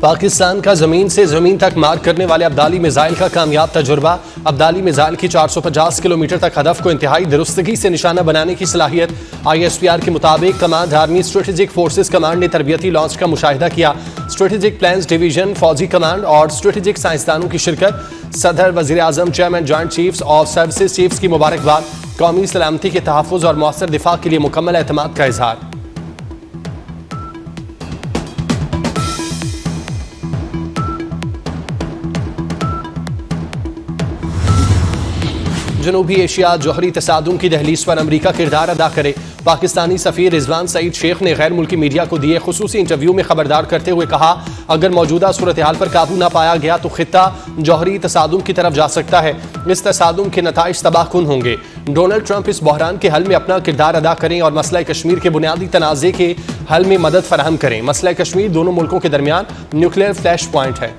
पाकिस्तान का जमीन से जमीन तक मार करने वाले अब्दाली मिसाइल का कामयाब तजुर्बा। अब्दाली मिसाइल की 450 किलोमीटर तक हदफ को इंतहाई दुरुस्तगी से निशाना बनाने की सलाहियत। ISPR के मुताबिक command army strategic forces command ने तरबियती लॉन्च का मुशाहिदा किया। स्ट्रेटेजिक प्लान्स डिवीजन, फौजी कमांड और स्ट्रेटेजिक साइंसदानों की शिरकत। सदर, वजीर आजम, चेयरमैन, जॉइंट चीफ्स और सर्विसेज चीफ्स की मुबारकबाद। कौमी सलामती के तहफ़्फ़ुज़ और मौसर दिफा के लिए मुकम्मल एतमाद का इजहार। जनूबी एशिया जौहरी तसादुम की दहलीज पर अमरीका किरदार अदा करे। पाकिस्तानी सफ़ीर रिजवान सईद शेख ने गैर मुल्की मीडिया को दिए खुसूसी इंटरव्यू में खबरदार करते हुए कहा, अगर मौजूदा सूरत हाल पर काबू ना पाया गया तो खित्ता जौहरी तसादुम की तरफ जा सकता है। इस तसादुम के नताइज तबाहकुन होंगे। डोनाल्ड ट्रंप इस बहरान के हल में अपना किरदार अदा करें और मसला कश्मीर के बुनियादी तनाज़े के हल में मदद फराहम करें। मसला कश्मीर दोनों मुल्कों के दरमियान न्यूक्लियर फ्लैश पॉइंट है।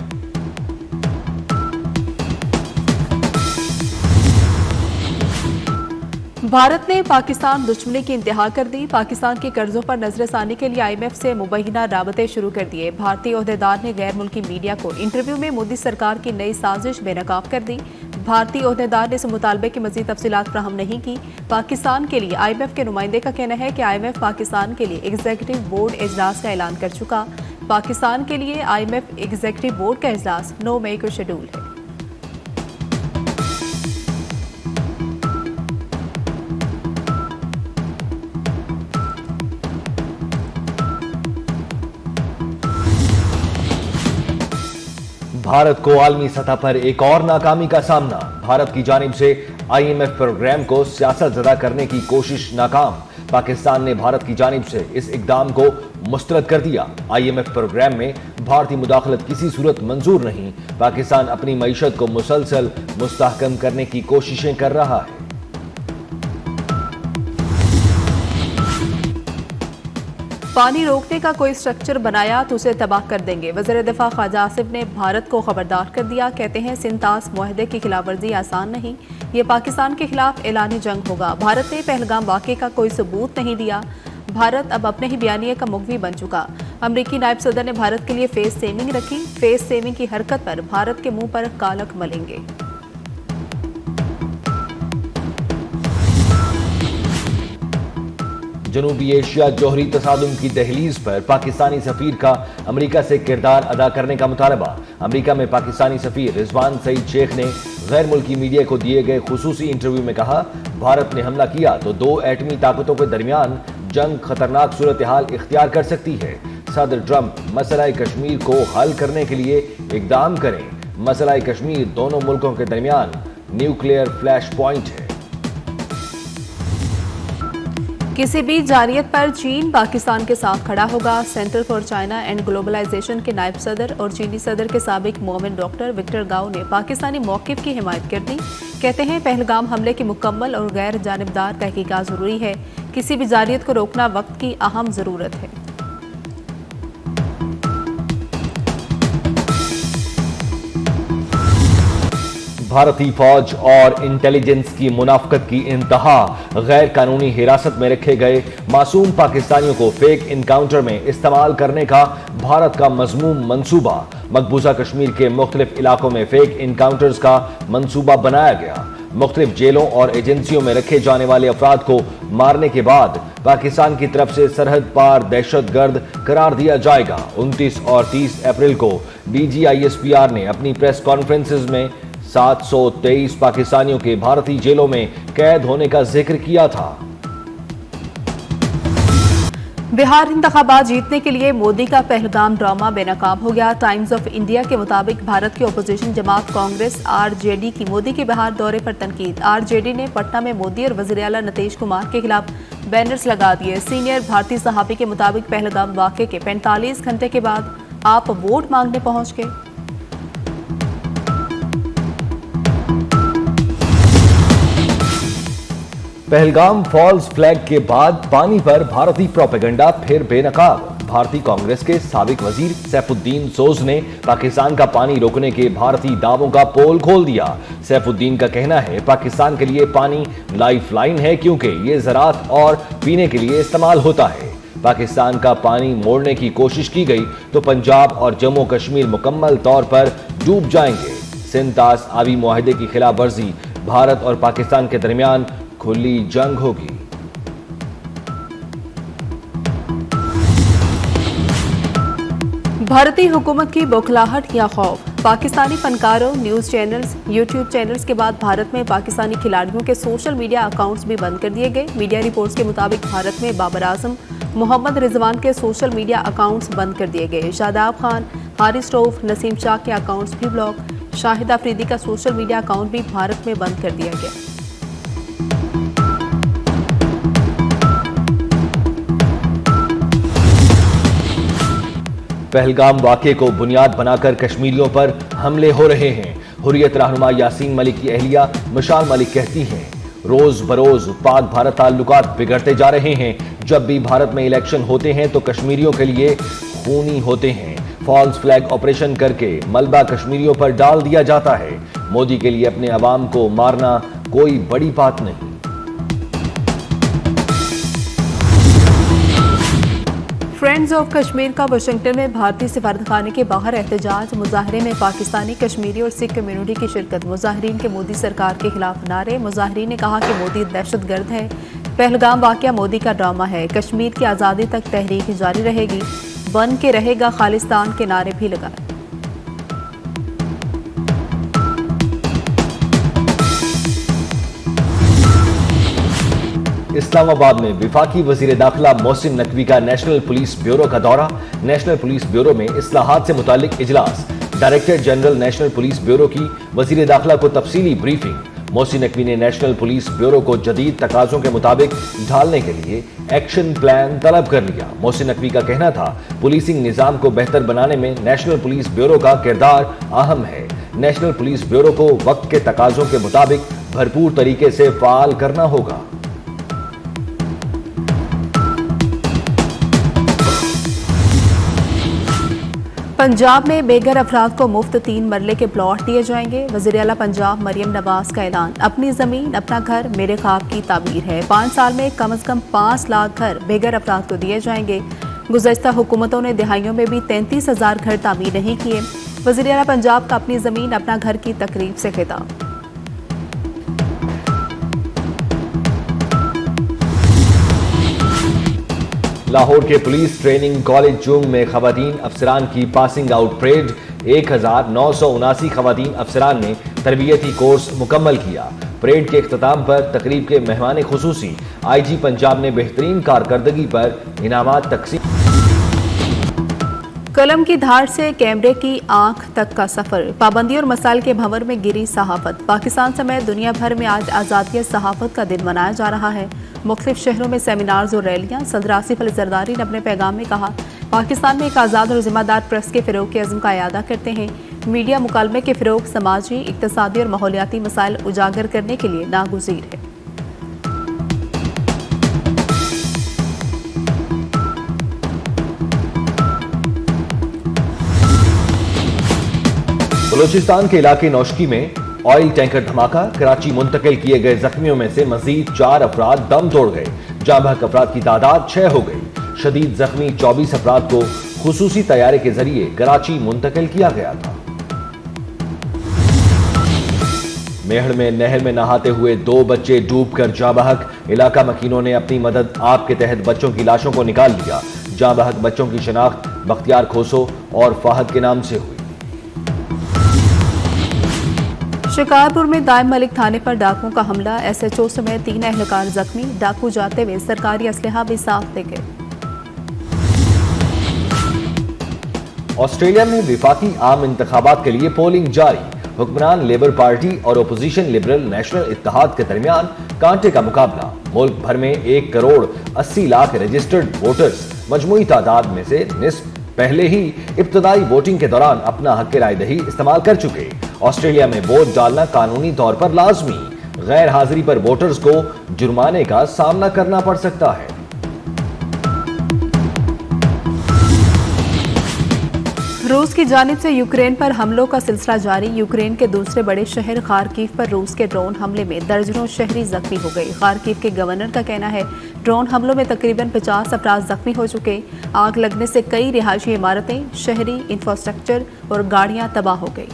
भारत ने पाकिस्तान दुश्मनी की इंतहा कर दी। पाकिस्तान के कर्जों पर नजरसानी के लिए IMF से मुबैना राबते शुरू कर दिए। भारतीय ओहदेदार ने गैर मुल्की मीडिया को इंटरव्यू में मोदी सरकार की नई साजिश बेनकाब कर दी। भारतीय ओहदेदार ने इस मुतालबे की मजीद तफसीलात फ्राहम नहीं की। पाकिस्तान के लिए IMF के नुमाइंदे का कहना है कि IMF पाकिस्तान के लिए एग्जीक्यूटिव बोर्ड इजलास का ऐलान कर चुका। पाकिस्तान के लिए IMF एग्जीक्यूटिव बोर्ड का इजलास 9 मई को शेड्यूल है। भारत को आलमी सतह पर एक और नाकामी का सामना। भारत की जानिब से IMF प्रोग्राम को सियासत ज़दा करने की कोशिश नाकाम। पाकिस्तान ने भारत की जानिब से इस इकदाम को मुस्तरद कर दिया। IMF प्रोग्राम में भारतीय मुदाखलत किसी सूरत मंजूर नहीं। पाकिस्तान अपनी मईशत को मुसलसल मुस्तहकम करने की कोशिशें कर रहा है। पानी रोकने का कोई स्ट्रक्चर बनाया तो उसे तबाह कर देंगे। वज़ीर दिफा ख्वाजा आसिफ ने भारत को खबरदार कर दिया। कहते हैं सिंतास मुआहदे की खिलाफवर्जी आसान नहीं, ये पाकिस्तान के खिलाफ ऐलानी जंग होगा। भारत ने पहलगाम वाक़े का कोई सबूत नहीं दिया। भारत अब अपने ही बयानिए का मुख्वी बन चुका। अमरीकी नायब सदर ने भारत के लिए फेस सेविंग रखी। फेस सेविंग की हरकत पर भारत के मुंह पर कालक मलेंगे। जनूबी एशिया जौहरी तसादुम की दहलीज पर पाकिस्तानी सफीर का अमेरिका से किरदार अदा करने का मुतालबा। अमेरिका में पाकिस्तानी सफीर रिजवान सईद शेख ने गैर मुल्की मीडिया को दिए गए खुसूसी इंटरव्यू में कहा, भारत ने हमला किया तो 2 एटमी ताकतों के दरमियान जंग खतरनाक सूरत हाल इख्तियार कर सकती है। सदर ट्रंप मसला कश्मीर को हल करने के लिए इकदाम करें। मसला कश्मीर दोनों मुल्कों के दरमियान न्यूक्लियर फ्लैश पॉइंट है। किसी भी जारियत पर चीन पाकिस्तान के साथ खड़ा होगा। Center for China and Globalization के नायब सदर और चीनी सदर के साबिक मोमिन डॉक्टर विक्टर गाओ ने पाकिस्तानी मौक़िफ़ की हिमायत कर दी। कहते हैं पहलगाम हमले की मुकम्मल और गैर जानिबदार तहकीकात ज़रूरी है। किसी भी जारियत को रोकना वक्त की अहम ज़रूरत है। भारतीय फौज और इंटेलिजेंस की मुनाफकत की इंतहा। गैर कानूनी हिरासत में रखे गए मासूम पाकिस्तानियों को फेक इनकाउंटर में इस्तेमाल करने का भारत का मज़मूम मंसूबा। मकबूजा कश्मीर के मुख्तलिफ इलाकों में फेक इनकाउंटर्स का मंसूबा बनाया गया। मुख्तलिफ जेलों और एजेंसियों में रखे जाने वाले अफराद को मारने के बाद पाकिस्तान की तरफ से सरहद पार दहशतगर्द करार दिया जाएगा। 29 और 30 अप्रैल को DG ISPR ने अपनी प्रेस कॉन्फ्रेंसेज में 723 पाकिस्तानियों के भारतीय जेलों में कैद होने का जिक्र किया था। बिहार इंतखाबात जीतने के लिए मोदी का पहलगाम ड्रामा बेनकाब हो गया। टाइम्स ऑफ इंडिया के मुताबिक भारत की अपोजिशन जमात कांग्रेस RJD की मोदी के बिहार दौरे पर तनकीद। RJD ने पटना में मोदी और वज़ीर आला नीतीश कुमार के खिलाफ बैनर्स लगा दिए। सीनियर भारतीय सहाफ़ी के मुताबिक पहलगाम वाक़े के 45 घंटे के बाद आप वोट मांगने पहुंच गए। पहलगाम फॉल्स फ्लैग के बाद पानी पर भारतीय प्रोपेगेंडा फिर बेनकाब। भारतीय कांग्रेस के साबिक वजीर सैफुद्दीन सोज ने पाकिस्तान का पानी रोकने के भारतीय दावों का पोल खोल दिया। सैफुद्दीन का कहना है पाकिस्तान के लिए पानी लाइफलाइन है क्योंकि ये ज़राअत और पीने के लिए इस्तेमाल होता है। पाकिस्तान का पानी मोड़ने की कोशिश की गई तो पंजाब और जम्मू कश्मीर मुकम्मल तौर पर डूब जाएंगे। सिंध-तास आबी मुआहदे की खिलाफ वर्जी, भारत और पाकिस्तान के दरमियान खुली जंग होगी। भारतीय हुकूमत की बौखलाहट या खौफ। पाकिस्तानी फनकारों, न्यूज़ चैनल्स, यूट्यूब चैनल्स के बाद भारत में पाकिस्तानी खिलाड़ियों के सोशल मीडिया अकाउंट्स भी बंद कर दिए गए। मीडिया रिपोर्ट्स के मुताबिक भारत में बाबर आजम, मोहम्मद रिजवान के सोशल मीडिया अकाउंट्स बंद कर दिए गए। शादाब खान, हारिस रऊफ, नसीम शाह के अकाउंट्स भी ब्लॉक। शाहिद अफरीदी का सोशल मीडिया अकाउंट भी भारत में बंद कर दिया गया। पहलगाम वाक़े को बुनियाद बनाकर कश्मीरियों पर हमले हो रहे हैं। हुर्रियत रहनुमा यासीन मलिक की अहलिया मिशाल मलिक कहती हैं, रोज बरोज पाक भारत ताल्लुकात बिगड़ते जा रहे हैं। जब भी भारत में इलेक्शन होते हैं तो कश्मीरियों के लिए खूनी होते हैं। फॉल्स फ्लैग ऑपरेशन करके मलबा कश्मीरियों पर डाल दिया जाता है। मोदी के लिए अपने अवाम को मारना कोई बड़ी बात नहीं। फ्रेंड्स ऑफ कश्मीर का वाशिंगटन में भारतीय सिफारतखाने के बाहर एहतजाज। मुजाहरे में पाकिस्तानी, कश्मीरी और सिख कम्युनिटी की शिरकत। मुजाहरीन के मोदी सरकार के खिलाफ नारे। मुजाहरीन ने कहा कि मोदी दहशतगर्द है। पहलगाम वाकया मोदी का ड्रामा है। कश्मीर की आज़ादी तक तहरीक जारी रहेगी। बन के रहेगा खालिस्तान के नारे भी लगाए। इस्लामाबाद में विफाकी वजीर दाखिला मोहसिन नकवी का नेशनल पुलिस ब्यूरो का दौरा। नेशनल पुलिस ब्यूरो में इस्लाहात से मुतालिक इजलास। Director general national police bureau की वजीर दाखिला को तफसीली ब्रीफिंग। मोहसिन नकवी ने नेशनल पुलिस ब्यूरो को जदीद तकाजों के मुताबिक ढालने के लिए एक्शन प्लान तलब कर लिया। मोहसिन नकवी का कहना था, पुलिसिंग निजाम को बेहतर बनाने में नेशनल पुलिस ब्यूरो का किरदार अहम है। नेशनल पुलिस ब्यूरो को वक्त के तकाजों के मुताबिक भरपूर तरीके से फाल करना होगा। पंजाब में बेघर अफराद को मुफ्त 3 मरले के प्लॉट दिए जाएंगे। वज़ीर आला पंजाब मरियम नवाज का ऐलान। अपनी ज़मीन अपना घर मेरे ख्वाब की ताबीर है। 5 साल में कम से कम 5 लाख घर बेघर अफराद को दिए जाएंगे। गुज़श्ता हुकूमतों ने दिहाइयों में भी 33,000 घर तामीर नहीं किए। वज़ीर आला पंजाब का अपनी ज़मीन अपना घर की तकरीब से खिताब। लाहौर के पुलिस ट्रेनिंग कॉलेज जूंग में खवातीन अफसरान की पासिंग आउट परेड। 1979 खवातीन अफसरान ने तरबियती कोर्स मुकम्मल किया। परेड के इख्तिताम पर तकरीब के मेहमान खुसूसी IG पंजाब ने बेहतरीन कारकर्दगी पर इनामात तकसीम। कलम की धार से कैमरे की आंख तक का सफर। पाबंदी और मसाइल के भंवर में गिरी सहाफत। पाकिस्तान समेत दुनिया भर में आज आज़ादी सहाफत का दिन मनाया जा रहा है। मुख्तलिफ शहरों में सेमिनार्स और रैलियां। सदर आसिफ अली जरदारी ने अपने पैगाम में कहा, पाकिस्तान में एक आज़ाद और जिम्मेदार प्रेस के फ़रोग़ के अज़्म का इयादा करते हैं। मीडिया मुकालमे के फ़रोग़ समाजी, इक़्तिसादी और माहौलियाती मसाइल उजागर करने के लिए नागुज़ीर है। बलूचिस्तान के इलाके नौशकी में ऑयल टैंकर धमाका। कराची मुंतकिल किए गए जख्मियों में से मजीद 4 अफराद दम तोड़ गए। जाँ बहक अफराद की तादाद 6 हो गई। शदीद जख्मी 24 अफराद को खुसूसी तैयारे के जरिए कराची मुंतकिल किया गया था। मेहड़ में नहर में नहाते हुए 2 बच्चे डूबकर जाँ बहक। इलाका मकीनों ने अपनी मदद आप के तहत बच्चों की लाशों को निकाल लिया। जाँ बहक बच्चों की शनाख्त बख्तियार खोसो और फाहद के नाम से हुई। शिकारपुर में दायम मलिक थाने पर डाकुओं का हमला। SHO समेत 3 एहलकार जख्मी। डाकू जाते हुए सरकारी असलहा भी साथ ले गए। ऑस्ट्रेलिया में विफाकी आम इंतखाबात के लिए पोलिंग जारी। हुक्मरान लेबर पार्टी और अपोजिशन लिबरल नेशनल इत्तेहाद के दरमियान कांटे का मुकाबला। मुल्क भर में 1 करोड़ 80 लाख रजिस्टर्ड वोटर्स मजमूई तादाद में से निस्फ पहले ही इब्तदाई वोटिंग के दौरान अपना हक राय दही इस्तेमाल कर चुके। ऑस्ट्रेलिया में वोट डालना कानूनी तौर पर लाजमी। गैर हाजिरी पर वोटर्स को जुर्माने का सामना करना पड़ सकता है। रूस की जानिब से यूक्रेन पर हमलों का सिलसिला जारी। यूक्रेन के दूसरे बड़े शहर खार्किव पर रूस के ड्रोन हमले में दर्जनों शहरी जख्मी हो गए। खार्किव के गवर्नर का कहना है ड्रोन हमलों में तकरीबन 50 अफराद जख्मी हो चुके। आग लगने से कई रिहायशी इमारतें, शहरी इंफ्रास्ट्रक्चर और गाड़ियां तबाह हो गई।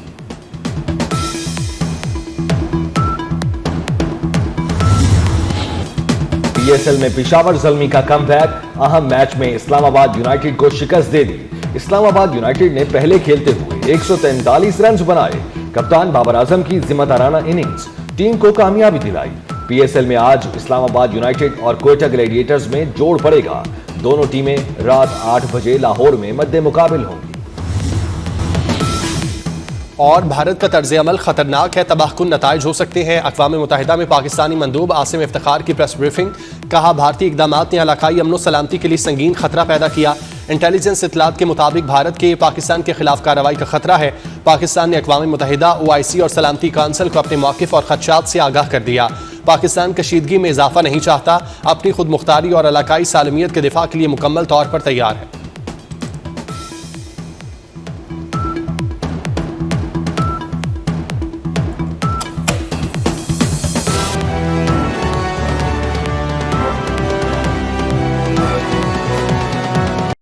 पीएसएल में पेशावर ज़ल्मी का कमबैक, अहम मैच में इस्लामाबाद यूनाइटेड को शिकस्त दे दी। इस्लामाबाद यूनाइटेड ने पहले खेलते हुए 143 रन बनाए। कप्तान बाबर आजम की जिम्मेदाराना इनिंग्स टीम को कामयाबी दिलाई। पीएसएल में आज इस्लामाबाद यूनाइटेड और कोयटा ग्लैडिएटर्स में जोड़ पड़ेगा। दोनों टीमें रात 8 बजे लाहौर में मद्दे मुकाबिल होंगी। और भारत का तर्ज अमल खतरनाक है, तबाहकुन नताइज हो सकते हैं। अक़वाम मुत्तहिदा में पाकिस्तानी मंदूब आसिम इफ्तिखार की प्रेस ब्रीफिंग, कहा भारतीय इक़दामात ने इलाकाई अमन सलामती के लिए संगीन खतरा पैदा किया। इंटेलिजेंस इतलात के मुताबिक भारत के पाकिस्तान के खिलाफ कार्रवाई का खतरा है। पाकिस्तान ने अक़वाम मुत्तहिदा, OIC और सलामती काउंसिल को अपने मौक़िफ़ और खदशात से आगाह कर दिया। पाकिस्तान कशीदगी में इजाफा नहीं चाहता, अपनी खुद मुख्तारी और इलाकाई सालमियत के दिफा के लिए मुकम्मल तौर पर तैयार है।